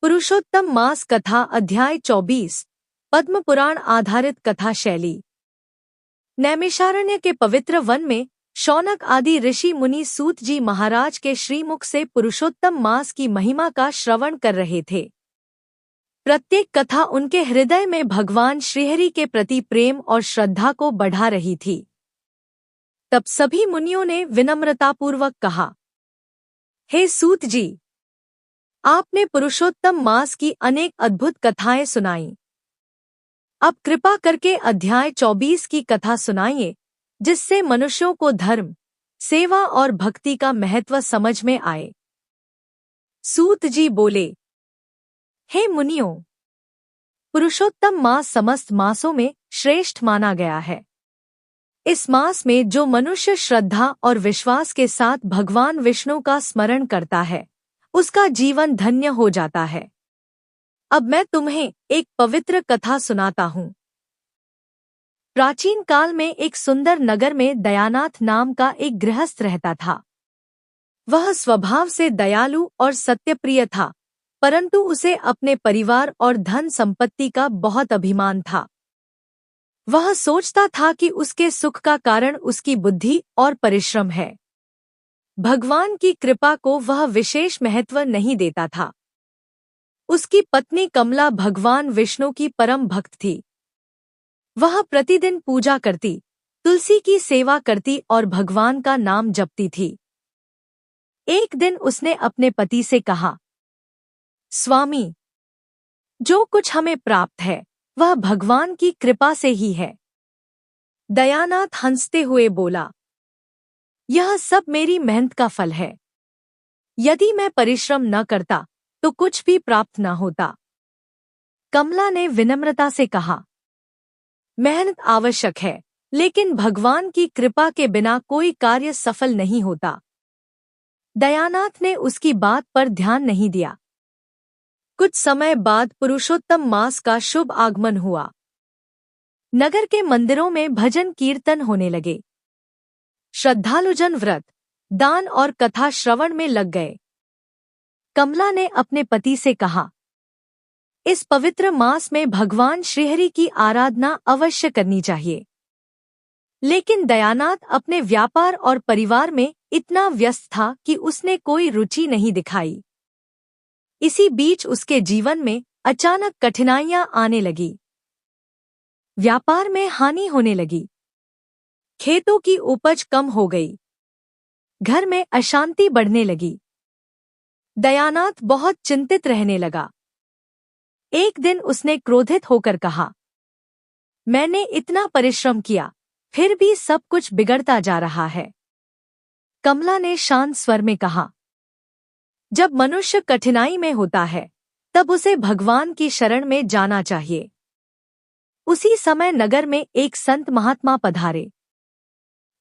पुरुषोत्तम मास कथा अध्याय 24 पद्म पुराण आधारित कथा शैली। नैमिषारण्य के पवित्र वन में शौनक आदि ऋषि मुनि सूत जी महाराज के श्रीमुख से पुरुषोत्तम मास की महिमा का श्रवण कर रहे थे। प्रत्येक कथा उनके हृदय में भगवान श्रीहरि के प्रति प्रेम और श्रद्धा को बढ़ा रही थी। तब सभी मुनियों ने विनम्रतापूर्वक कहा, हे सूत जी, आपने पुरुषोत्तम मास की अनेक अद्भुत कथाएं सुनाई। अब कृपा करके अध्याय 24 की कथा सुनाइए, जिससे मनुष्यों को धर्म, सेवा और भक्ति का महत्व समझ में आए। सूत जी बोले, हे मुनियों, पुरुषोत्तम मास समस्त मासों में श्रेष्ठ माना गया है। इस मास में जो मनुष्य श्रद्धा और विश्वास के साथ भगवान विष्णु का स्मरण करता है, उसका जीवन धन्य हो जाता है। अब मैं तुम्हें एक पवित्र कथा सुनाता हूँ। प्राचीन काल में एक सुंदर नगर में दयानाथ नाम का एक गृहस्थ रहता था। वह स्वभाव से दयालु और सत्यप्रिय था, परंतु उसे अपने परिवार और धन संपत्ति का बहुत अभिमान था। वह सोचता था कि उसके सुख का कारण उसकी बुद्धि और परिश्रम है। भगवान की कृपा को वह विशेष महत्व नहीं देता था। उसकी पत्नी कमला भगवान विष्णु की परम भक्त थी। वह प्रतिदिन पूजा करती, तुलसी की सेवा करती और भगवान का नाम जपती थी। एक दिन उसने अपने पति से कहा, स्वामी, जो कुछ हमें प्राप्त है वह भगवान की कृपा से ही है। दयानाथ हंसते हुए बोला, यह सब मेरी मेहनत का फल है। यदि मैं परिश्रम न करता तो कुछ भी प्राप्त न होता। कमला ने विनम्रता से कहा, मेहनत आवश्यक है, लेकिन भगवान की कृपा के बिना कोई कार्य सफल नहीं होता। दयानाथ ने उसकी बात पर ध्यान नहीं दिया। कुछ समय बाद पुरुषोत्तम मास का शुभ आगमन हुआ। नगर के मंदिरों में भजन कीर्तन होने लगे। श्रद्धालुजन व्रत, दान और कथा श्रवण में लग गए। कमला ने अपने पति से कहा, इस पवित्र मास में भगवान श्रीहरि की आराधना अवश्य करनी चाहिए। लेकिन दयानाथ अपने व्यापार और परिवार में इतना व्यस्त था कि उसने कोई रुचि नहीं दिखाई। इसी बीच उसके जीवन में अचानक कठिनाइयां आने लगी। व्यापार में हानि होने लगी। खेतों की उपज कम हो गई। घर में अशांति बढ़ने लगी। दयानाथ बहुत चिंतित रहने लगा। एक दिन उसने क्रोधित होकर कहा, मैंने इतना परिश्रम किया, फिर भी सब कुछ बिगड़ता जा रहा है। कमला ने शांत स्वर में कहा, जब मनुष्य कठिनाई में होता है तब उसे भगवान की शरण में जाना चाहिए। उसी समय नगर में एक संत महात्मा पधारे।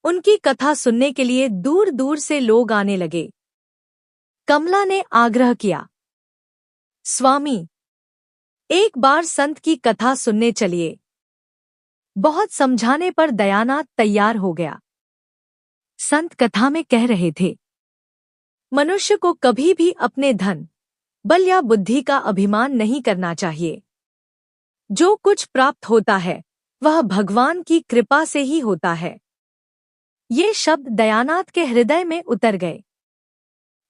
उनकी कथा सुनने के लिए दूर दूर से लोग आने लगे। कमला ने आग्रह किया, स्वामी, एक बार संत की कथा सुनने चलिए। बहुत समझाने पर दयानाथ तैयार हो गया। संत कथा में कह रहे थे, मनुष्य को कभी भी अपने धन, बल या बुद्धि का अभिमान नहीं करना चाहिए। जो कुछ प्राप्त होता है वह भगवान की कृपा से ही होता है। ये शब्द दयानाथ के हृदय में उतर गए।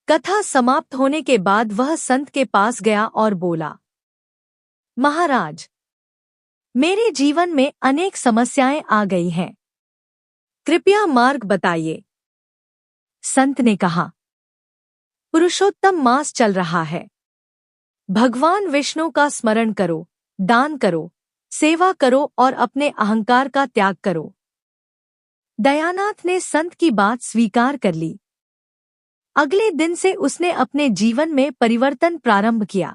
कथा समाप्त होने के बाद वह संत के पास गया और बोला, महाराज, मेरे जीवन में अनेक समस्याएं आ गई हैं। कृपया मार्ग बताइए। संत ने कहा, पुरुषोत्तम मास चल रहा है। भगवान विष्णु का स्मरण करो, दान करो, सेवा करो और अपने अहंकार का त्याग करो। दयानाथ ने संत की बात स्वीकार कर ली। अगले दिन से उसने अपने जीवन में परिवर्तन प्रारंभ किया।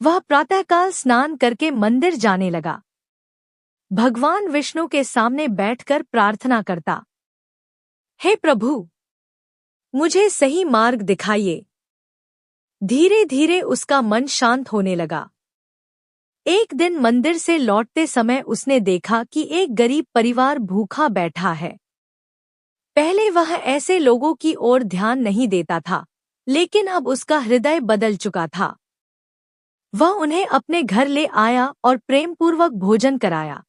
वह प्रातःकाल स्नान करके मंदिर जाने लगा। भगवान विष्णु के सामने बैठकर प्रार्थना करता, हे प्रभु, मुझे सही मार्ग दिखाइए। धीरे धीरे उसका मन शांत होने लगा। एक दिन मंदिर से लौटते समय उसने देखा कि एक गरीब परिवार भूखा बैठा है। पहले वह ऐसे लोगों की ओर ध्यान नहीं देता था, लेकिन अब उसका हृदय बदल चुका था। वह उन्हें अपने घर ले आया और प्रेमपूर्वक भोजन कराया।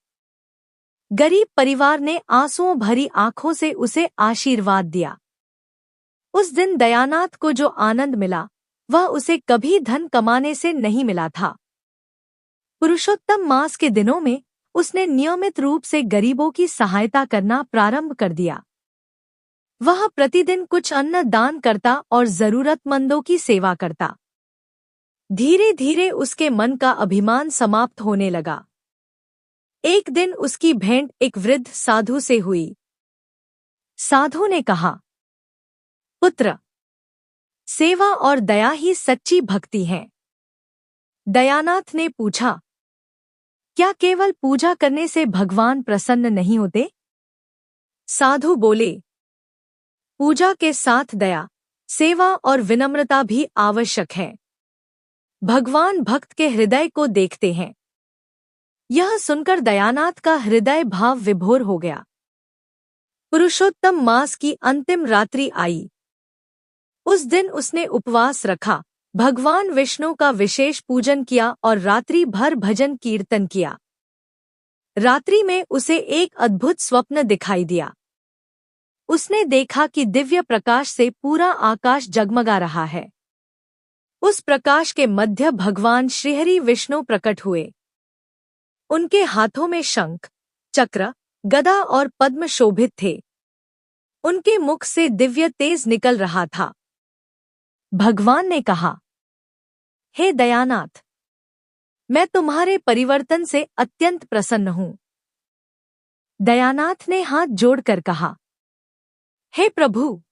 गरीब परिवार ने आंसुओं भरी आंखों से उसे आशीर्वाद दिया। उस दिन दयानाथ को जो आनंद मिला, वह उसे कभी धन कमाने से नहीं मिला था। पुरुषोत्तम मास के दिनों में उसने नियमित रूप से गरीबों की सहायता करना प्रारंभ कर दिया। वह प्रतिदिन कुछ अन्न दान करता और जरूरतमंदों की सेवा करता। धीरे धीरे उसके मन का अभिमान समाप्त होने लगा। एक दिन उसकी भेंट एक वृद्ध साधु से हुई। साधु ने कहा, पुत्र, सेवा और दया ही सच्ची भक्ति है। दयानाथ ने पूछा, क्या केवल पूजा करने से भगवान प्रसन्न नहीं होते? साधु बोले, पूजा के साथ दया, सेवा और विनम्रता भी आवश्यक है। भगवान भक्त के हृदय को देखते हैं। यह सुनकर दयानाथ का हृदय भाव विभोर हो गया। पुरुषोत्तम मास की अंतिम रात्रि आई। उस दिन उसने उपवास रखा, भगवान विष्णु का विशेष पूजन किया और रात्रि भर भजन कीर्तन किया। रात्रि में उसे एक अद्भुत स्वप्न दिखाई दिया। उसने देखा कि दिव्य प्रकाश से पूरा आकाश जगमगा रहा है। उस प्रकाश के मध्य भगवान श्रीहरि विष्णु प्रकट हुए। उनके हाथों में शंख, चक्र, गदा और पद्म शोभित थे। उनके मुख से दिव्य तेज निकल रहा था। भगवान ने कहा, हे दयानाथ, मैं तुम्हारे परिवर्तन से अत्यंत प्रसन्न हूँ। दयानाथ ने हाथ जोड़कर कहा, हे प्रभु,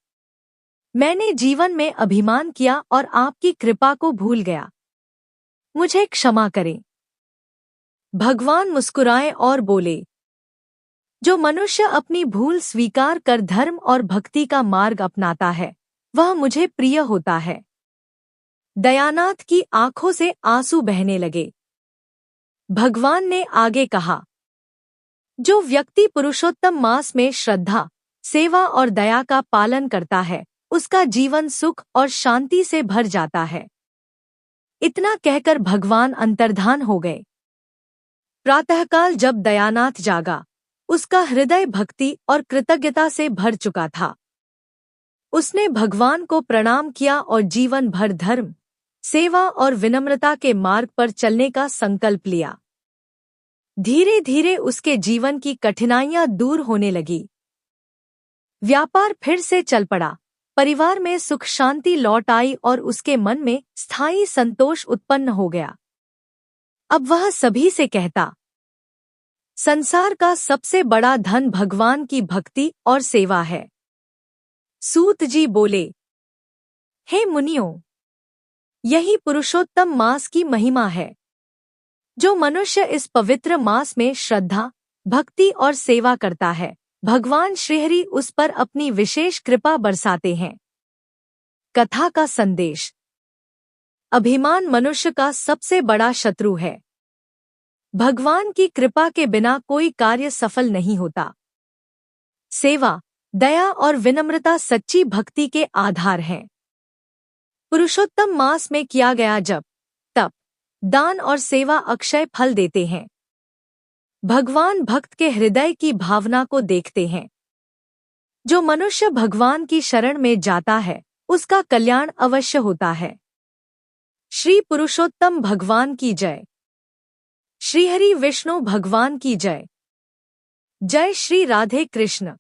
मैंने जीवन में अभिमान किया और आपकी कृपा को भूल गया। मुझे क्षमा करें। भगवान मुस्कुराए और बोले, जो मनुष्य अपनी भूल स्वीकार कर धर्म और भक्ति का मार्ग अपनाता है, वह मुझे प्रिय होता है। दयानाथ की आंखों से आंसू बहने लगे। भगवान ने आगे कहा, जो व्यक्ति पुरुषोत्तम मास में श्रद्धा, सेवा और दया का पालन करता है, उसका जीवन सुख और शांति से भर जाता है। इतना कहकर भगवान अंतर्धान हो गए। प्रातःकाल जब दयानाथ जागा, उसका हृदय भक्ति और कृतज्ञता से भर चुका था। उसने भगवान को प्रणाम किया और जीवन भर धर्म, सेवा और विनम्रता के मार्ग पर चलने का संकल्प लिया। धीरे धीरे उसके जीवन की कठिनाइयां दूर होने लगी। व्यापार फिर से चल पड़ा, परिवार में सुख शांति लौट आई और उसके मन में स्थायी संतोष उत्पन्न हो गया। अब वह सभी से कहता, संसार का सबसे बड़ा धन भगवान की भक्ति और सेवा है। सूत जी बोले, हे मुनियों, यही पुरुषोत्तम मास की महिमा है। जो मनुष्य इस पवित्र मास में श्रद्धा, भक्ति और सेवा करता है, भगवान श्रीहरि उस पर अपनी विशेष कृपा बरसाते हैं। कथा का संदेश। अभिमान मनुष्य का सबसे बड़ा शत्रु है। भगवान की कृपा के बिना कोई कार्य सफल नहीं होता। सेवा, दया और विनम्रता सच्ची भक्ति के आधार हैं। पुरुषोत्तम मास में किया गया जप, तप, दान और सेवा अक्षय फल देते हैं। भगवान भक्त के हृदय की भावना को देखते हैं। जो मनुष्य भगवान की शरण में जाता है, उसका कल्याण अवश्य होता है। श्री पुरुषोत्तम भगवान की जय। श्रीहरि विष्णु भगवान की जय। जय श्री राधे कृष्ण।